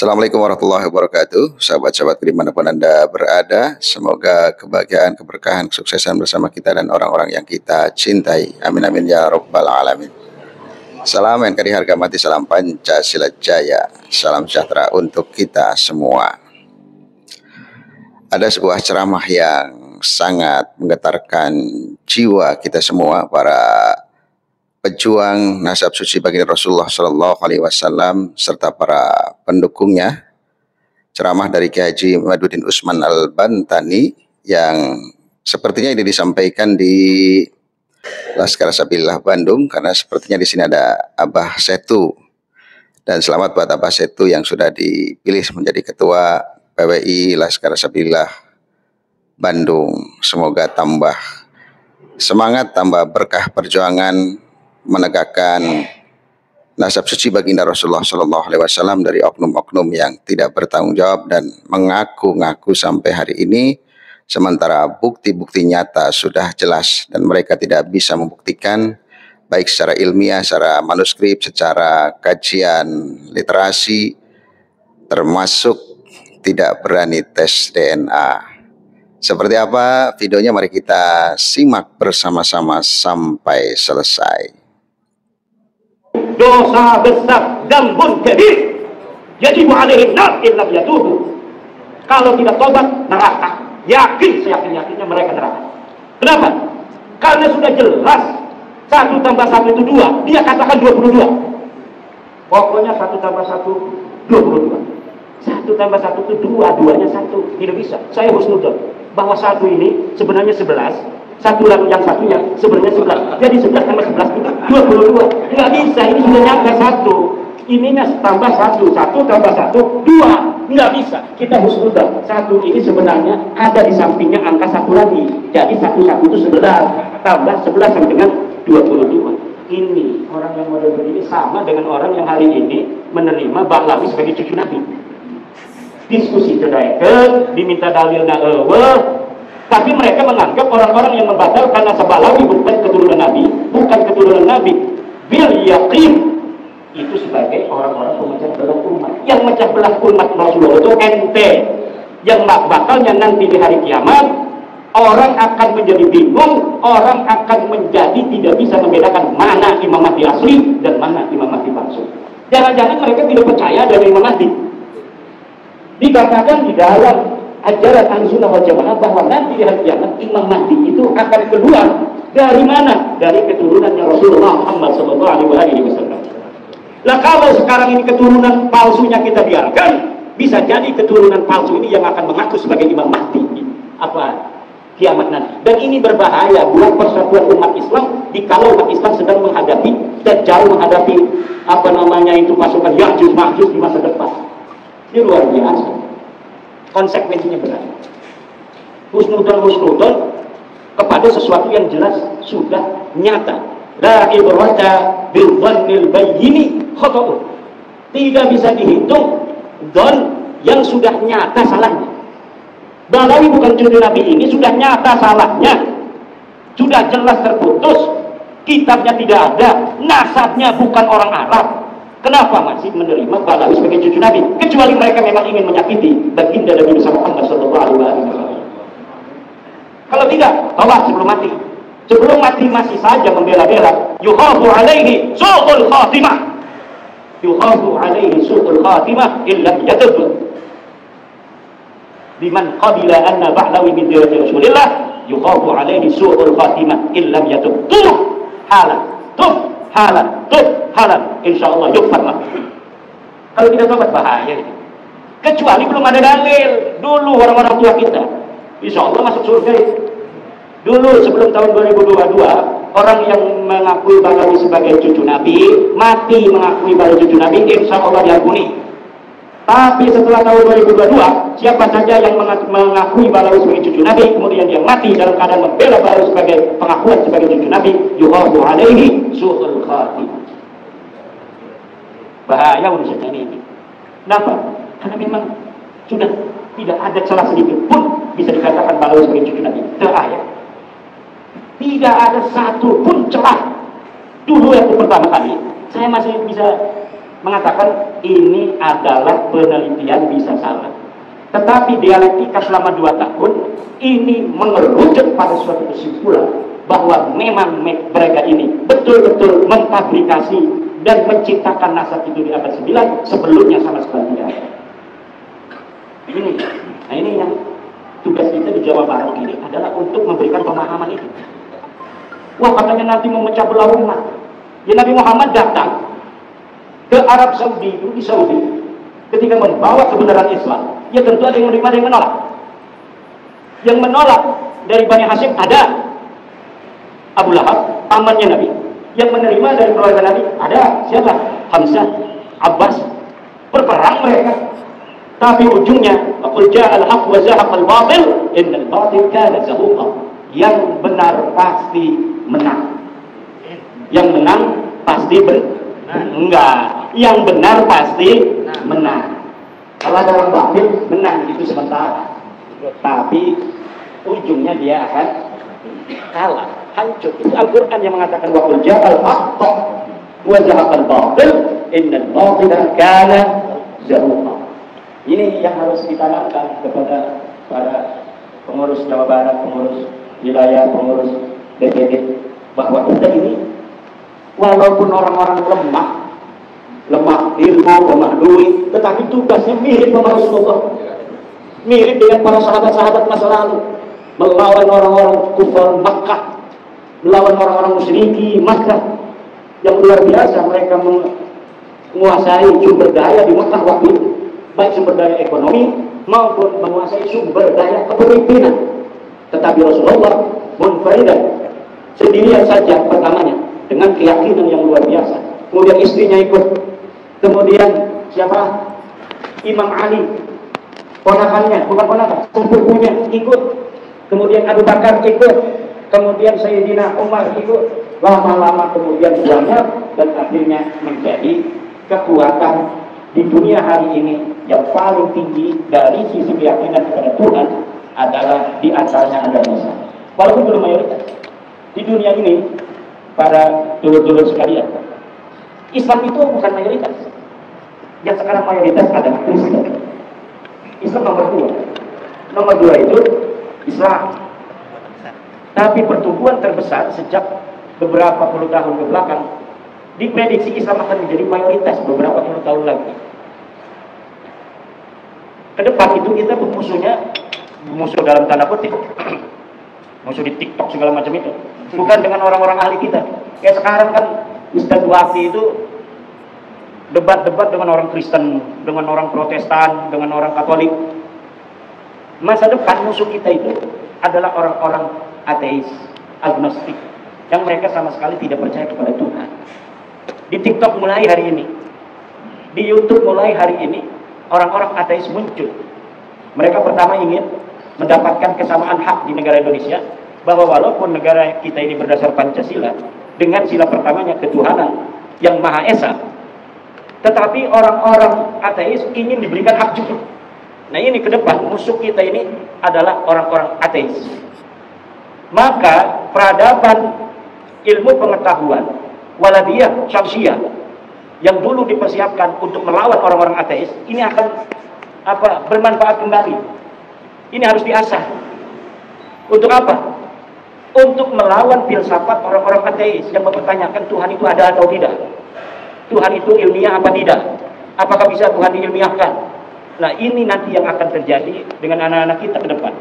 Assalamualaikum warahmatullahi wabarakatuh. Sahabat-sahabat dimanapun Anda berada, semoga kebahagiaan, keberkahan, kesuksesan bersama kita dan orang-orang yang kita cintai. Amin amin ya rabbal alamin. Salam NKRI harga mati, salam Pancasila Jaya, salam sejahtera untuk kita semua. Ada sebuah ceramah yang sangat menggetarkan jiwa kita semua, para pejuang nasab suci baginda Rasulullah Shallallahu Alaihi Wasallam serta para pendukungnya. Ceramah dari Kiai Haji Maduddin Usman Al-Bantani yang sepertinya ini disampaikan di Laskar Sabilillah Bandung, karena sepertinya di sini ada Abah Setu. Dan selamat buat Abah Setu yang sudah dipilih menjadi ketua PWI Laskar Sabilillah Bandung. Semoga tambah semangat, tambah berkah perjuangan menegakkan nasab suci baginda Rasulullah Shallallahu Alaihi Wasallam dari oknum-oknum yang tidak bertanggung jawab dan mengaku-ngaku sampai hari ini, sementara bukti-bukti nyata sudah jelas dan mereka tidak bisa membuktikan baik secara ilmiah, secara manuskrip, secara kajian literasi, termasuk tidak berani tes DNA. Seperti apa videonya, mari kita simak bersama-sama sampai selesai. Dosa besar, dzambun kabir, yajibu alaihi nar in lam yatubu. Kalau tidak tobat, neraka. Yakin, seyakin-yakinnya mereka neraka. Kenapa? Karena sudah jelas 1 tambah 1 itu 2. Dia katakan 22. Pokoknya 1 tambah 1 22. 1 tambah 1 itu 2, 2-nya 1. Tidak bisa. Saya husnudzon bahwa 1 ini sebenarnya 11. 1 lalu yang satunya sebenarnya 11. Jadi 11 tambah 11 itu 22. Nggak bisa, ini sudah nyampe 1. Ininya tambah 1, 1 tambah 1, 2. Nggak bisa. Kita husnudzon. 1 ini sebenarnya ada di sampingnya angka 1 lagi. Jadi 1 itu 11. Tambah 11 sama dengan 22. Ini orang yang model begini sama dengan orang yang hari ini menerima Bahlawi sebagai cucu Nabi. Diskusi terdaikan, diminta dalilnya tapi mereka menganggap orang-orang yang membatalkan nasab Bahlawi bukan keturunan Nabi, bukan keturunan Nabi, bil yakin, itu sebagai orang-orang pemecah belah umat. Yang mecah belah umat Rasulullah itu ente, yang batalnya nanti di hari kiamat, orang akan menjadi bingung, orang akan menjadi tidak bisa membedakan mana Imam Mahdi asli dan mana Imam Mahdi palsu. Jangan-jangan mereka tidak percaya dengan Imam Mahdi. Dikatakan di dalam ajaran Ahlussunnah wal Jamaah bahwa nanti di hari kiamat Imam Mahdi itu akan keluar dari mana? Dari keturunannya Rasulullah Muhammad SAW. Nah, kalau sekarang ini keturunan palsunya kita biarkan, bisa jadi keturunan palsu ini yang akan mengaku sebagai Imam Mahdi kiamat nanti. Dan ini berbahaya buat persatuan umat Islam dikalau umat Islam sedang menghadapi dan jauh menghadapi pasukan Ya'juj Ma'juj di masa depan. Ini luar biasa. Konsekuensinya berat. Husnudzon kepada sesuatu yang jelas sudah nyata. La ibrata bil dhannil bayyini khata'un. Tidak bisa dihitung dzon yang sudah nyata salahnya. Bahlawi bukan cucu Nabi ini sudah nyata salahnya. Sudah jelas terputus. Kitabnya tidak ada, nasabnya bukan orang Arab. Kenapa masih menerima Bahlawi sebagai cucu Nabi? Kecuali mereka memang ingin menyakiti baginda Nabi Muhammad Sallallahu Alaihi Wasallam. Kalau tidak, tolak sebelum mati. Sebelum mati masih saja membela-bela. Yuhafu alaihi su'ul khatimah. Yuhafu alaihi su'ul khatimah illa yatub. Liman qabila anna Bahlawi min dirati Rasulillah, yuhafu alaihi su'ul khatimah illa yatub. Tuh halan, tuh halan, insya Allah yukfarlah. Kalau tidak tobat bahaya itu. Kecuali belum ada dalil. Dulu orang-orang tua kita insya Allah masuk surga itu. Dulu sebelum tahun 2022, orang yang mengakui Bahlawi sebagai cucu Nabi mati mengakui Bahlawi cucu Nabi, insya Allah diampuni. Tapi setelah tahun 2022, siapa saja yang mengakui Bahlawi sebagai cucu Nabi, kemudian dia mati dalam keadaan membela Bahlawi sebagai pengakuan sebagai cucu Nabi, yuhafu alaihi su'ul khatimah. Bahaya urusan ini. Kenapa? Karena memang sudah tidak ada celah sedikit pun bisa dikatakan Bahlawi sebagai cucu Nabi. Terakhir, tidak ada satu pun celah. Dulu yang pertama kali, saya masih bisa mengatakan ini adalah penelitian bisa salah. Tetapi dialektika selama 2 tahun ini mengerucut pada suatu kesimpulan bahwa memang mereka ini betul-betul memfabrikasi dan menciptakan nasab itu di abad 9 sebelumnya sama sekali tidak ada. Ini yang tugas kita di Jawa Barat ini adalah untuk memberikan pemahaman itu. Wah, katanya nanti memecah belah umat. Ya, Nabi Muhammad datang ke Arab Saudi itu, di Saudi, ketika membawa kebenaran Islam, ya tentu ada yang menerima, ada yang menolak. Yang menolak dari Bani Hashim ada Abu Lahab, pamannya Nabi. Yang menerima dari keluarga Nabi ada siapa? Hamzah, Abbas. Berperang mereka. Tapi ujungnya, qul ja'al haqq wa zahaqal batil, innal batil kana zahuqa. Yang benar pasti menang. Yang menang pasti enggak. Yang benar pasti menang. Kalau ada orang batil menang itu sementara. Tapi ujungnya dia akan kalah, hancur. Itu Al-Quran yang mengatakan wa qul ja'al haqq wa zahaqal batil, innal batila kana zahuqa. Ini yang harus ditanamkan kepada para pengurus Jawa Barat, pengurus wilayah, pengurus DPD, bahwa kita ini walaupun orang-orang lemah ilmu, lemah duit, tetapi tugasnya mirip sama Rasulullah, mirip dengan para sahabat-sahabat masa lalu, melawan orang-orang kufar Makkah, melawan orang-orang musyriki Makkah yang luar biasa. Mereka menguasai sumber daya di Makkah waktu itu, baik sumber daya ekonomi maupun menguasai sumber daya kepemimpinan. Tetapi Rasulullah munfaridan, sendirian saja pertamanya, dengan keyakinan yang luar biasa. Kemudian istrinya ikut, kemudian siapa? Imam Ali, ponakannya, bukan ponakan, sepupunya ikut, kemudian Abu Bakar ikut, kemudian Sayyidina Umar ikut, lama-lama kemudian banyak, dan akhirnya menjadi kekuatan di dunia hari ini yang paling tinggi dari sisi keyakinan kepada Tuhan adalah di asalnya ada Isa. Walaupun belum mayoritas di dunia ini, para dulur-dulur sekalian, Islam itu bukan mayoritas. Yang sekarang mayoritas adalah Kristen. Islam nomor 2 itu Islam. Tapi pertumbuhan terbesar sejak beberapa puluh tahun ke belakang, diprediksi Islam akan menjadi mayoritas beberapa puluh tahun lagi. Ke depan itu kita musuh dalam tanda kutip, musuh di TikTok segala macam itu, bukan dengan orang-orang ahli kita. Kayak sekarang kan Ustadz Wafi itu debat-debat dengan orang Kristen, dengan orang Protestan, dengan orang Katolik. Masa depan musuh kita itu adalah orang-orang ateis, agnostik, yang mereka sama sekali tidak percaya kepada Tuhan. Di TikTok mulai hari ini, di YouTube mulai hari ini, orang-orang ateis muncul. Mereka pertama ingin mendapatkan kesamaan hak di negara Indonesia, bahwa walaupun negara kita ini berdasar Pancasila, dengan sila pertamanya ketuhanan yang Maha Esa, tetapi orang-orang ateis ingin diberikan hak juga. Nah, ini ke depan musuh kita ini adalah orang-orang ateis. Maka peradaban ilmu pengetahuan waladiyah syamsiyah yang dulu dipersiapkan untuk melawan orang-orang ateis, ini akan bermanfaat kembali. Ini harus diasah. Untuk apa? Untuk melawan filsafat orang-orang ateis yang mempertanyakan Tuhan itu ada atau tidak, Tuhan itu ilmiah apa tidak, apakah bisa Tuhan diilmiahkan. Nah, ini nanti yang akan terjadi dengan anak-anak kita ke depan.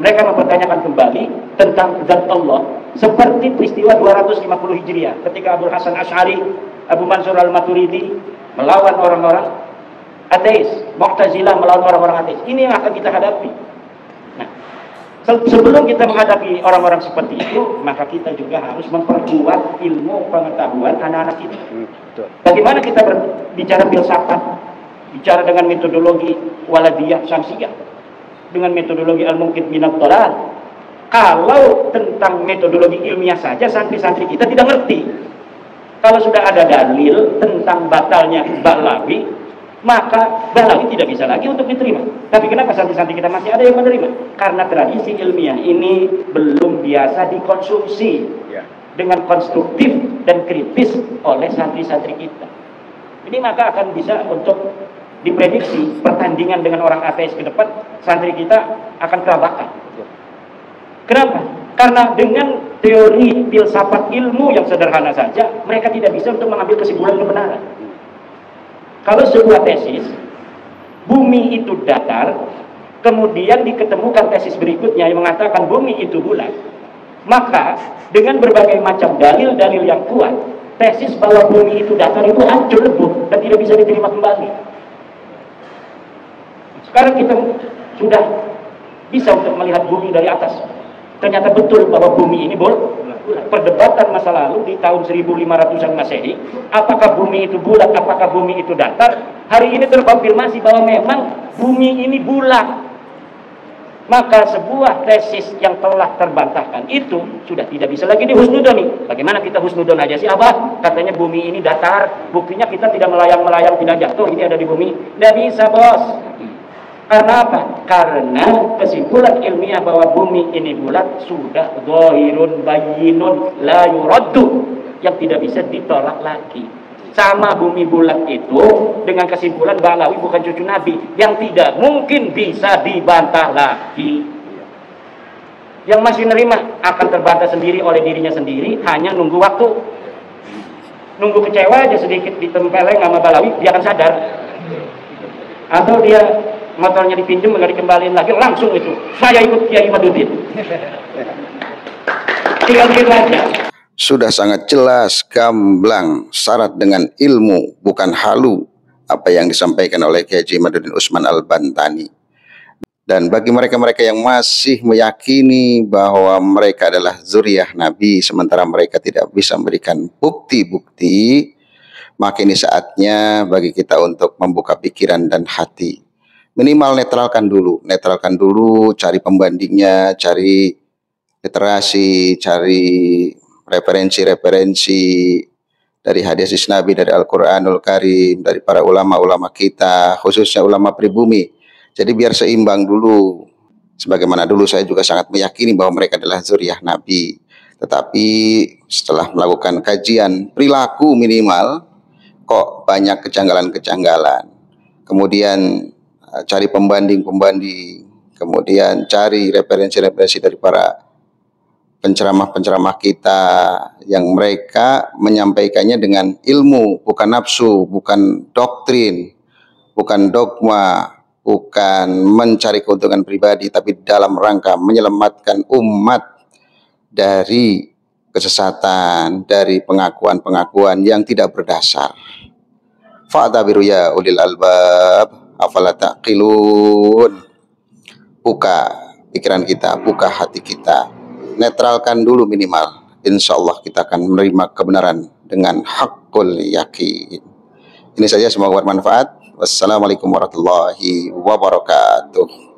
Mereka mempertanyakan kembali tentang zat Allah, seperti peristiwa 250 Hijriah ketika Abu Hasan Asy'ari, Abu Mansur Al-Maturidi melawan orang-orang ateis, Mu'tazilah melawan orang-orang ateis. Ini yang akan kita hadapi. Nah, sebelum kita menghadapi orang-orang seperti itu, maka kita juga harus memperkuat ilmu pengetahuan anak-anak kita. Bagaimana kita berbicara filsafat, bicara dengan metodologi waladiyah syamsiyah, dengan metodologi al-mungkit minat tolal. Kalau tentang metodologi ilmiah saja santri-santri kita tidak ngerti. Kalau sudah ada dalil tentang batalnya Ba'lawi, maka Ba'lawi tidak bisa lagi untuk diterima. Tapi kenapa santri-santri kita masih ada yang menerima? Karena tradisi ilmiah ini belum biasa dikonsumsi dengan konstruktif dan kritis oleh santri-santri kita. Ini maka akan bisa untuk diprediksi pertandingan dengan orang ateis ke depan, santri kita akan kelabakan. Kenapa? Karena dengan teori filsafat ilmu yang sederhana saja, mereka tidak bisa untuk mengambil kesimpulan kebenaran. Kalau sebuah tesis, bumi itu datar, kemudian diketemukan tesis berikutnya yang mengatakan bumi itu bulat, maka dengan berbagai macam dalil-dalil yang kuat, tesis bahwa bumi itu datar itu hancur lebur dan tidak bisa diterima kembali. Sekarang kita sudah bisa untuk melihat bumi dari atas. Ternyata betul bahwa bumi ini bulat. Perdebatan masa lalu di tahun 1500-an Masehi, apakah bumi itu bulat, apakah bumi itu datar, hari ini terkonfirmasi bahwa memang bumi ini bulat. Maka sebuah tesis yang telah terbantahkan itu sudah tidak bisa lagi dihusnudoni. Bagaimana kita husnudon aja sih Abah? Katanya bumi ini datar, buktinya kita tidak melayang-melayang, tidak jatuh, ini ada di bumi. Tidak bisa, bos. Karena apa? Karena kesimpulan ilmiah bahwa bumi ini bulat sudah zahirun bayyinun la yuraddu, yang tidak bisa ditolak lagi. Sama bumi bulat itu dengan kesimpulan Balawi bukan cucu Nabi yang tidak mungkin bisa dibantah lagi. Yang masih nerima akan terbantah sendiri oleh dirinya sendiri, hanya nunggu waktu. Nunggu kecewa aja sedikit ditempeleng sama Balawi, dia akan sadar. Atau dia motornya dipinjam nggak dikembaliin lagi, langsung itu saya ikut Kiai Madudin. Tinggal begitu aja. Sudah sangat jelas, gamblang, syarat dengan ilmu, bukan halu, apa yang disampaikan oleh Kiai Haji Madudin Usman Al-Bantani. Dan bagi mereka-mereka yang masih meyakini bahwa mereka adalah zuriyah Nabi, sementara mereka tidak bisa memberikan bukti-bukti, maka ini saatnya bagi kita untuk membuka pikiran dan hati. Minimal netralkan dulu, cari pembandingnya, cari literasi, cari referensi-referensi dari hadis Nabi, dari Al-Quranul Karim, dari para ulama-ulama kita, khususnya ulama pribumi. Jadi biar seimbang dulu. Sebagaimana dulu saya juga sangat meyakini bahwa mereka adalah zuriyah Nabi. Tetapi setelah melakukan kajian perilaku minimal, kok banyak kejanggalan-kejanggalan. Kemudian cari pembanding-pembanding, kemudian cari referensi-referensi dari para penceramah-penceramah kita yang mereka menyampaikannya dengan ilmu, bukan nafsu, bukan doktrin, bukan dogma, bukan mencari keuntungan pribadi, tapi dalam rangka menyelamatkan umat dari kesesatan, dari pengakuan-pengakuan yang tidak berdasar. Fa'tabiru ya ulil albab, afala taqilun. Buka pikiran kita, buka hati kita, netralkan dulu minimal. Insya Allah kita akan menerima kebenaran dengan haqqul yakin. Ini saja, semoga bermanfaat. Wassalamualaikum warahmatullahi wabarakatuh.